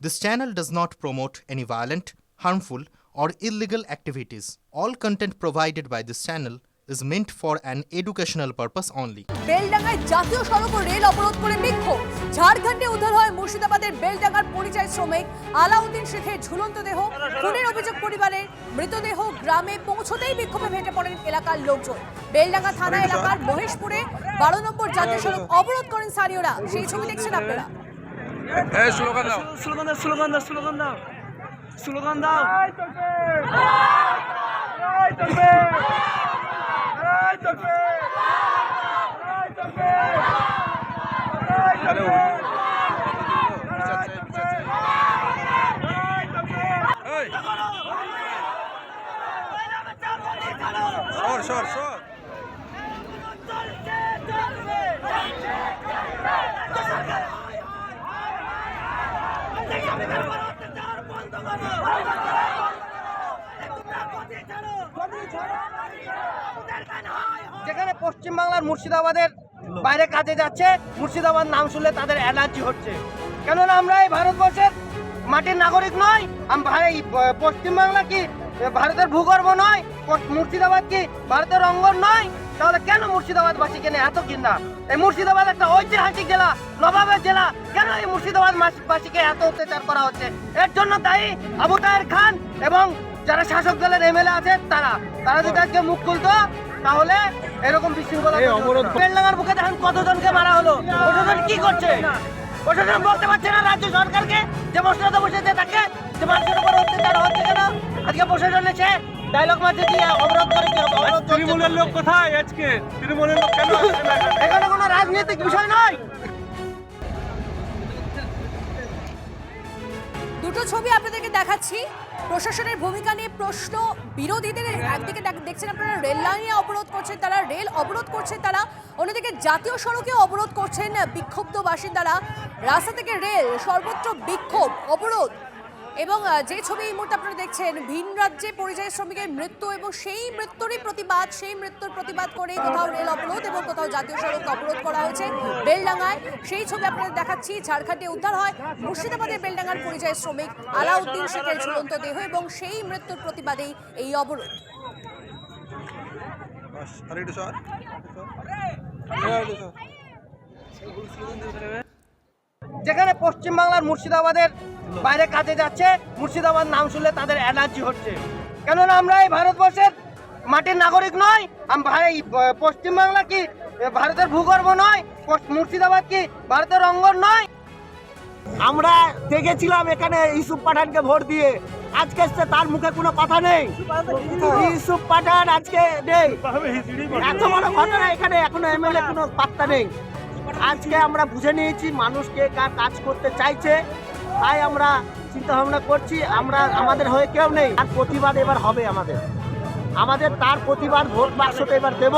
This channel does not promote any violent, harmful, or illegal activities. All content provided by this channel is meant for an educational purpose only. বেলডাঙ্গায় জাতীয় সড়ক ও rail অবরোধ করে বিক্ষোভ। ঝাড়খণ্ডে উদ্ধার হয় মুর্শিদাবাদের বেলডাঙ্গার পরিযায়ী শ্রমিক আলাউদ্দিন শেখের ঝুলন্ত দেহ। খুনের অভিযোগ পরিবারের, মৃতদেহ গ্রামে পৌঁছতেই বিক্ষোভে ফেটে পড়েন এলাকার লোকজন। বেলডাঙ্গা থানা এলাকার মহেশপুরে 12 নম্বর জাতীয় সড়ক অবরোধ করেন স্থানীয়রা। সেই ছবি দেখছেন আপনারা। স্লোগান দাও, স্লোগান দাও, স্লোগান দাও, স্লোগান দাও, স্লোগান দাও। সর সর যেখানে পশ্চিমবাংলার মুর্শিদাবাদের বাইরে কাজে যাচ্ছে, মুর্শিদাবাদ নাম শুনলে তাদের অ্যালার্জি হচ্ছে। কেননা আমরা এই ভারতবর্ষের মাটির নাগরিক নয়। পশ্চিমবাংলা কি ভারতের ভূগর্ভ নয়? মুর্শিদাবাদ কি ভারতের অঙ্গন নয়? তাহলে কেন মুর্শিদাবাদবাসীকে নিয়ে এত ঘৃণা? এই মুর্শিদাবাদ একটা ঐতিহাসিক জেলা, নবাবের জেলা, কেন এই মুর্শিদাবাদ বাসীকে এত অত্যাচার করা হচ্ছে? এর জন্য দায়ী আবু তাহের খান এবং যারা শাসক দলের এমএলএ আছে তারা যদি আজকে মুখ খুলতো তাহলে এরকম বিশৃঙ্খলা। বেলডাঙ্গার বুকে দেখেন কতজনকে মারা হলো। প্রশাসন কি করছে? প্রশাসন বলতে পারছে না রাজ্য সরকারকে যে মশলাতে বসেছে তাকে যে মানুষের উপর অত্যাচার হচ্ছে কেন? আজকে প্রশাসন এসে ডায়লগ মারছে দিয়ে অবরোধ করে কি হবে? তৃণমূলের লোক কোথায়? আজকে তৃণমূলের লোক কেন আসছে না? এখানে কোনো রাজনৈতিক বিষয় নয়। দুটো ছবি আপনাদেরকে দেখাচ্ছি। প্রশাসনের ভূমিকা নিয়ে প্রশ্ন বিরোধীদের। একদিকে দেখছেন আপনারা রেল লাইনে অবরোধ করছেন তারা, রেল অবরোধ করছেন তারা, অন্যদিকে জাতীয় সড়কে অবরোধ করছেন বিক্ষুব্ধ বাসিন্দারা। রাস্তা থেকে রেল সর্বত্র বিক্ষোভ, অবরোধ। এবং যে ছবি এই মুহূর্তে আপনারা দেখছেন, ভিন রাজ্যে পরিযায়ী শ্রমিকের মৃত্যু এবং সেই মৃত্যুর প্রতিবাদ করে কোথাও রেল অবরোধ এবং কোথাও জাতীয় সড়ক অবরোধ করা হয়েছে বেলডাঙ্গায়। সেই ছবি আপনাদের দেখাচ্ছি। ঝাড়খণ্ডে উদ্ধার হয় মুর্শিদাবাদের বেলডাঙ্গার পরিযায়ী শ্রমিক আলাউদ্দিন শেখের ঝুলন্ত দেহ এবং সেই মৃত্যুর প্রতিবাদেই এই অবরোধ। যেখানে পশ্চিমবাংলার মুর্শিদাবাদের বাইরে কাজে যাচ্ছে, মুর্শিদাবাদ নাম শুনলে তাদের অ্যালার্জি হচ্ছে। কেননা আমরা এই ভারতবর্ষের মাটির নাগরিক নয়। পশ্চিমবাংলা কি ভারতের ভূগর্ভ নয়? মুর্শিদাবাদ কি ভারতের অঙ্গন নয়? আমরা দেখেছিলাম এখানে ইউসুফ পাঠানকে ভোট দিয়ে, আজকে এসছে তার মুখে কোনো কথা নেই। ইউসুফ পাঠান আজকে নেই, এত বড় ঘটনা এখানে এখনো এমএলএ কোনো পাত্তা নেই। আজকে আমরা বুঝে নিয়েছি মানুষকে কাজ করতে চাইছে, তাই আমরা চিন্তা ভাবনা করছি। আমাদের হয়ে কেউ নেই, তার প্রতিবাদ এবার হবে। আমাদের তার প্রতিবাদ ভোট বাক্সটা এবার দেব।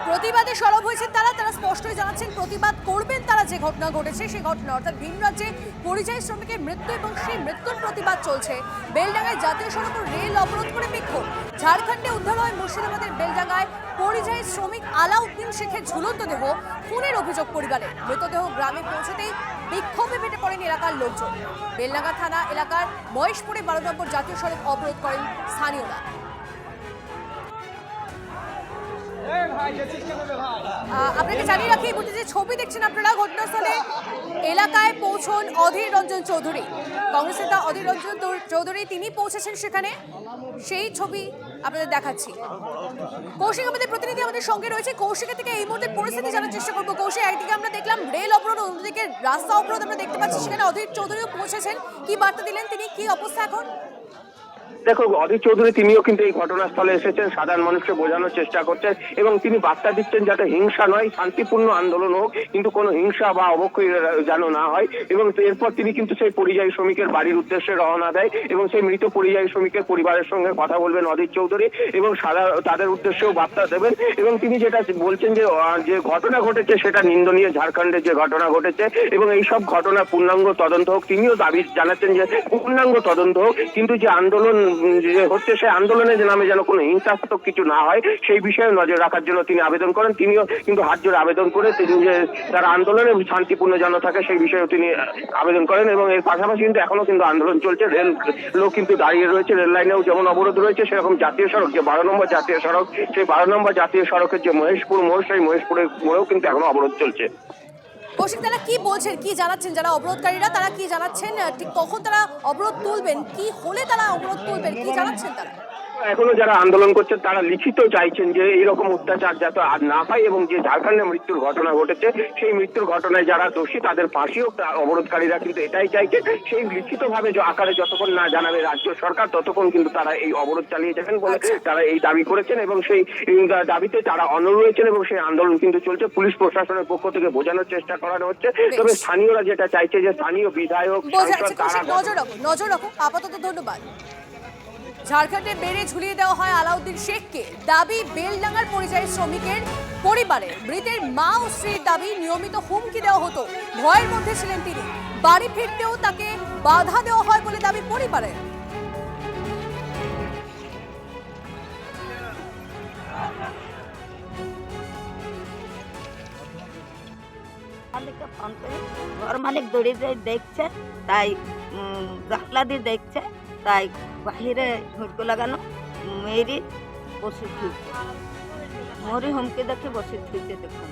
প্রতিবাদে সরব হয়েছেন তারা স্পষ্টই জানাচ্ছেন প্রতিবাদ করবেন তারা যে ঘটনা ঘটেছে সেই ঘটনা, অর্থাৎ ভিন রাজ্যে পরিযায়ী শ্রমিকের মৃত্যু এবং সেই মৃত্যুর প্রতিবাদ চলছে। বেলডাঙ্গায় জাতীয় সড়ক ও রেল অবরোধ করে বিক্ষোভ। ঝাড়খণ্ডে উদ্ধার হয় মুর্শিদাবাদের বেলডাঙ্গায় পরিযায়ী শ্রমিক আলাউদ্দিন শেখের ঝুলন্ত দেহ। খুনের অভিযোগ পরিবারের, মৃতদেহ গ্রামে পৌঁছতেই বিক্ষোভে ফেটে পড়েন এলাকার লোকজন। বেলডাঙ্গা থানা এলাকার মহেশপুরে 12 নম্বর জাতীয় সড়ক অবরোধ করেন স্থানীয়রা। আপনাকে জানিয়ে রাখি, এই মুহূর্তে যে ছবি দেখছেন আপনারা, ঘটনাস্থলে এলাকায় পৌঁছন অধীর রঞ্জন চৌধুরী, কংগ্রেস নেতা অধীর রঞ্জন চৌধুরী, তিনি পৌঁছেছেন সেখানে। সেই ছবি আপনাদের দেখাচ্ছি। কৌশিক আমাদের প্রতিনিধি আমাদের সঙ্গে রয়েছে, কৌশিকের থেকে এই মুহূর্তে পরিস্থিতি জানার চেষ্টা করবো। কৌশিক, একদিকে আমরা দেখলাম রেল অবরোধ, অন্যদিকে রাস্তা অবরোধ আমরা দেখতে পাচ্ছি, সেখানে অধীর চৌধুরীও পৌঁছেছেন। কি বার্তা দিলেন তিনি, কি অবস্থা এখন? দেখো, অধীর চৌধুরী তিনিও কিন্তু এই ঘটনাস্থলে এসেছেন, সাধারণ মানুষকে বোঝানোর চেষ্টা করছেন এবং তিনি বার্তা দিচ্ছেন যাতে হিংসা নয়, শান্তিপূর্ণ আন্দোলন হোক, কিন্তু কোনো হিংসা বা অবক্ষয় যেন না হয়। এবং এরপর তিনি কিন্তু সেই পরিযায়ী শ্রমিকের বাড়ির উদ্দেশ্যে রওনা দেয় এবং সেই মৃত পরিযায়ী শ্রমিকের পরিবারের সঙ্গে কথা বলবেন অধীর চৌধুরী এবং তাদের উদ্দেশ্যেও বার্তা দেবেন। এবং তিনি যেটা বলছেন যে ঘটনা ঘটেছে সেটা নিন্দনীয়, ঝাড়খণ্ডের যে ঘটনা ঘটেছে এবং এই সব ঘটনা পূর্ণাঙ্গ তদন্ত হোক। তিনিও দাবি জানাচ্ছেন যে পূর্ণাঙ্গ তদন্ত হোক, কিন্তু যে আন্দোলন যে হচ্ছে সেই আন্দোলনের নামে যেন কোনো হিংসাত্মক কিছু না হয় সেই বিষয়ে নজর রাখার জন্য তিনি আবেদন করেন। তিনিও কিন্তু হাত জোড়ে আবেদন করে তিনি যে তারা আন্দোলনে শান্তিপূর্ণ যেন থাকে সেই বিষয়েও তিনি আবেদন করেন। এবং এর পাশাপাশি কিন্তু এখনো কিন্তু আন্দোলন চলছে, রেল লোক কিন্তু দাঁড়িয়ে রয়েছে, রেল লাইনেও যেমন অবরোধ রয়েছে সেরকম জাতীয় সড়ক যে 12 নম্বর জাতীয় সড়ক, সেই 12 নম্বর জাতীয় সড়কের যে মহেশপুর মোড়, সেই মহেশপুরের মোড়েও কিন্তু এখনো অবরোধ চলছে। কৌশিক, তারা কি বলছেন, কি জানাচ্ছেন যারা অবরোধকারীরা, তারা কি জানাচ্ছেন, ঠিক কখন তারা অবরোধ তুলবেন, কি হলে তারা অবরোধ তুলবেন, কি জানাচ্ছেন তারা? এখনো যারা আন্দোলন করছে তারা লিখিত চাইছেন যে এইরকম অত্যাচার যাতে আর না হয় এবং যে ঝাড়খণ্ডে মৃত্যুর ঘটনা ঘটেছে সেই মৃত্যুর ঘটনায় যারা দোষী তাদের ফাঁসিও অবরোধকারীরা কিন্তু এটাই চাইছে। সেই লিখিতভাবে আকারে যতক্ষণ না জানাবে রাজ্য সরকার ততক্ষণ কিন্তু তারা এই অবরোধ চালিয়ে যাবেন বলে তারা এই দাবি করেছেন এবং সেই দাবিতে তারা অনড় রয়েছেন এবং সেই আন্দোলন কিন্তু চলছে। পুলিশ প্রশাসনের পক্ষ থেকে বোঝানোর চেষ্টা করানো হচ্ছে, তবে স্থানীয়রা যেটা চাইছে যে স্থানীয় বিধায়ক নজর রাখো। আপাতত ধন্যবাদ। ঝাড়খণ্ডে বেড়ে ঝুলিয়ে দেওয়া হয় আলাউদ্দিন শেখকে, দাবি বেলডাঙ্গার পরিযায়ী শ্রমিকের পরিবারের। মৃতের মা ও স্ত্রীর দাবি নিয়মিত হুমকি দেওয়া হতো, ভয়ের মধ্যে ছিলেন তিনি। বাড়ি ফিরতেও তাকে বাধা দেওয়া হয় বলে দাবি পরিবারের। মালিককে ফোন করে ঘর মালিক দৌড়ে যায় দেখছে, তাই জানলা দিয়ে দেখছে, তাই বাহিরে হুড়কো লাগানো মেয়েরই বসে থুইছে, মরি হুমকি দেখে বসে থুইছে। দেখুন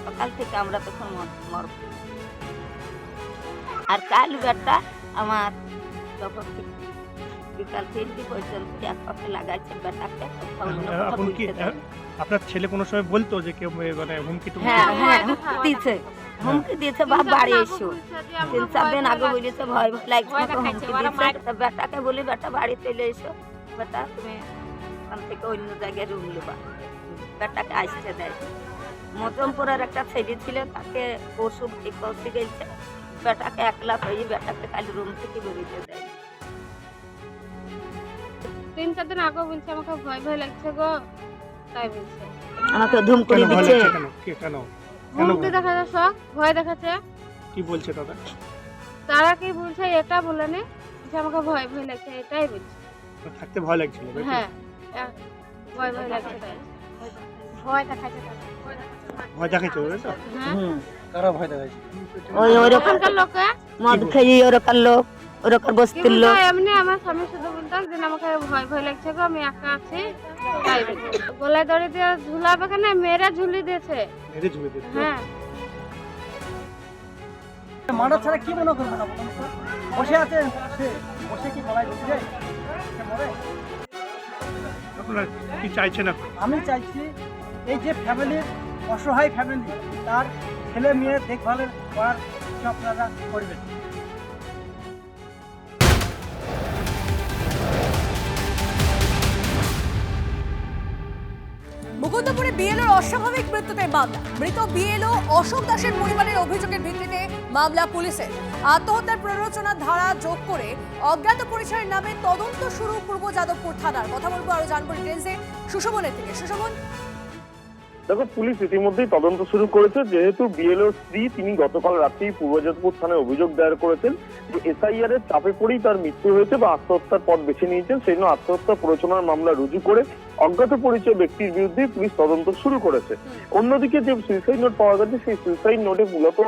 সকাল থেকে আমরা তখন মরব। আর কাল বেটা আমার যখন বিকাল 3টি পর্যন্ত এক পাকে লাগাইছে বেটাকে। আপনার ছেলে কোনো সময় বলতো যে কেউ মানে হুমকি দিচ্ছে, হুমকি দিয়েছে বা বাড়ি এসো, 3-4 দিন আগে বলেছে ভয় লাগছে, হুমকি দিয়েছে। বেটাকে বলি বেটা বাড়ি চলে এসো, বেটা তুমি ওখান থেকে অন্য জায়গায় রুম নেবা। বেটাকে আসতে দেয়। মজমপুরের একটা ছেলে ছিল, তাকে পশু পৌঁছে গেছে, বেটাকে একলা হয়ে বেটাকে খালি রুম থেকে বেরোতে দেয়। 3-4 দিন আগে বলছে আমাকে ভয় ভয় লাগছে গো, তাই বলছে আমাকে ধুমকুড়ি দিচ্ছে। কেন হুমকি দেখাচ্ছে, সব ভয় দেখাচ্ছে। কি বলছে দাদা? তারা কি বলছে এটা বলে নে, যে আমাকে ভয় ভয় লাগছে এটাই বলছে। থাকতে ভয় লাগছিল? হ্যাঁ, ভয় ভয় লাগছে, তাই ভয় দেখাচ্ছে। ভয় দেখাচ্ছে তো? হ্যাঁ, কারা ভয় দেখাচ্ছে? ওই ওখানকার লোক মদ খেয়ে ওরকার লোক, ওরকার বস্তির লোক। এমনি আমার স্বামী শুধু বলতো যে আমাকে ভয় ভয় লাগছে গো, আমি একা আছি, তাই বলছে। গলায় দড়ি দিয়ে ঝুলাবে কেন, মেয়েরা ঝুলি দিয়েছে। হ্যাঁ, মানব ছাড়া কি মনে করবো না, বসে আছে সে, বসে কি গলায় ঢুকে যায়, সে মরে। আপনারা কি চাইছেন এখন? আমি চাইছি এই যে ফ্যামিলির অসহায় ফ্যামিলি, তার ছেলে মেয়ে দেখভালের করার কিছু আপনারা করবেন। মুকুন্দপুরে বিএলওর অস্বাভাবিক মৃত্যুতে মামলা। মৃত বিএলও অশোক দাসের পরিবারের অভিযোগের ভিত্তিতে মামলা পুলিশের। আত্মহত্যার প্ররোচনা ধারা যোগ করে অজ্ঞাত পরিচয়ের নামে তদন্ত শুরু পূর্ব যাদবপুর থানার। কথা বলবো আরো জানবো ডিটেলসে সুশোভনের থেকে। সুশোভন, দেখো, পুলিশ ইতিমধ্যেই তদন্ত শুরু করেছে। যেহেতু বিএলওর স্ত্রী তিনি গতকাল রাতেই পূর্ব যাদবপুর থানায় অভিযোগ দায়ের করেছেন যে এসআইআর এর চাপে পড়েই তার মৃত্যু হয়েছে বা আত্মহত্যার পথ বেছে নিয়েছেন, সেই জন্য আত্মহত্যা প্ররোচনার মামলা রুজু করে অজ্ঞাত পরিচয় ব্যক্তির বিরুদ্ধে পুলিশ তদন্ত শুরু করেছে। অন্যদিকে যে সুইসাইড নোট পাওয়া গেছে, সেই সুইসাইড নোটে মূলত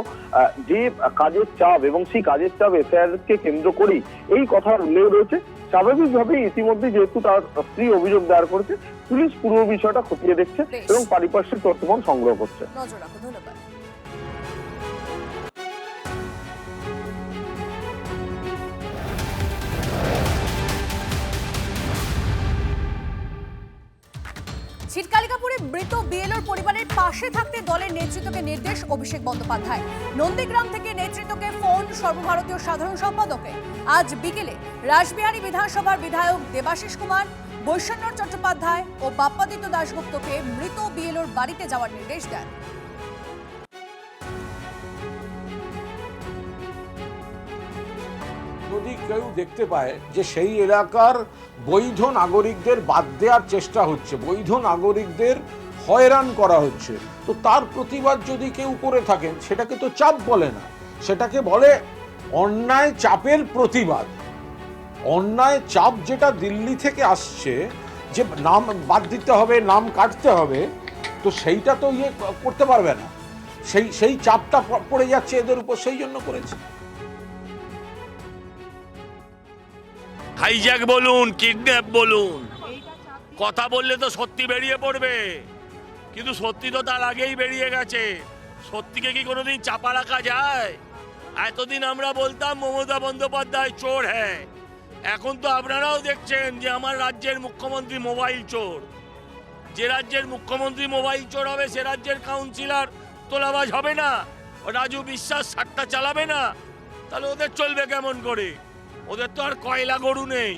যে কাজের চাপ এবং সেই কাজের চাপ এসআইআর কে কেন্দ্র করেই এই কথা উল্লেখ রয়েছে। স্বাভাবিকভাবেই ইতিমধ্যে যেহেতু তার স্ত্রী অভিযোগ দায়ের করেছে, পুলিশ পুরো বিষয়টা খতিয়ে দেখছে এবং পারিপার্শ্বিক তথ্যমান সংগ্রহ করছে। নজর রাখো। ধন্যবাদ। ছিটকালিকাপুরে মৃত বিএলওর পরিবারের পাশে থাকতে দলের নেতৃত্বকে নির্দেশ অভিষেক বন্দ্যোপাধ্যায়। নন্দীগ্রাম থেকে নেতৃত্বকে ফোন সর্বভারতীয় সাধারণ সম্পাদকের। আজ বিকেলে রাসবিহারী বিধানসভার বিধায়ক দেবাশিস কুমার, বৈশ্বনাথ চট্টোপাধ্যায় ও বাপ্পাদিত্য দাশগুপ্তকে মৃত বিএলওর বাড়িতে যাওয়ার নির্দেশ দেন। যদি কেউ দেখতে পায় যে সেই এলাকার বৈধ নাগরিকদের বাদ দেওয়ার চেষ্টা হচ্ছে, বৈধ নাগরিকদের হয়রান করা হচ্ছে, তো তার প্রতিবাদ যদি কেউ করে থাকেন সেটাকে তো চাপ বলে না, সেটাকে বলে অন্যায় চাপের প্রতিবাদ। অন্যায় চাপ যেটা দিল্লি থেকে আসছে, যে নাম বাদ দিতে হবে, নাম কাটতে হবে, তো সেইটা তো করতে পারবে না। সেই চাপটা পড়ে যাচ্ছে এদের উপর, সেই জন্য করেছে। হাইজ্যাক বলুন, কিডন্যাপ বলুন, কথা বললে তো সত্যি বেরিয়ে পড়বে, কিন্তু সত্যি তো তার আগেই বেরিয়ে গেছে। সত্যিকে কি কোনোদিন চাপা রাখা যায়? এতদিন আমরা বলতাম মমতা বন্দ্যোপাধ্যায় চোর হ্যাঁ, এখন তো আপনারাও দেখছেন যে আমার রাজ্যের মুখ্যমন্ত্রী মোবাইল চোর। যে রাজ্যের মুখ্যমন্ত্রী মোবাইল চোর হবে সে রাজ্যের কাউন্সিলর তোলাবাজ হবে না, রাজু বিশ্বাস সাট্টা চালাবে না, তাহলে ওদের চলবে কেমন করে? ওদের তো আর কয়লা গরু নেই।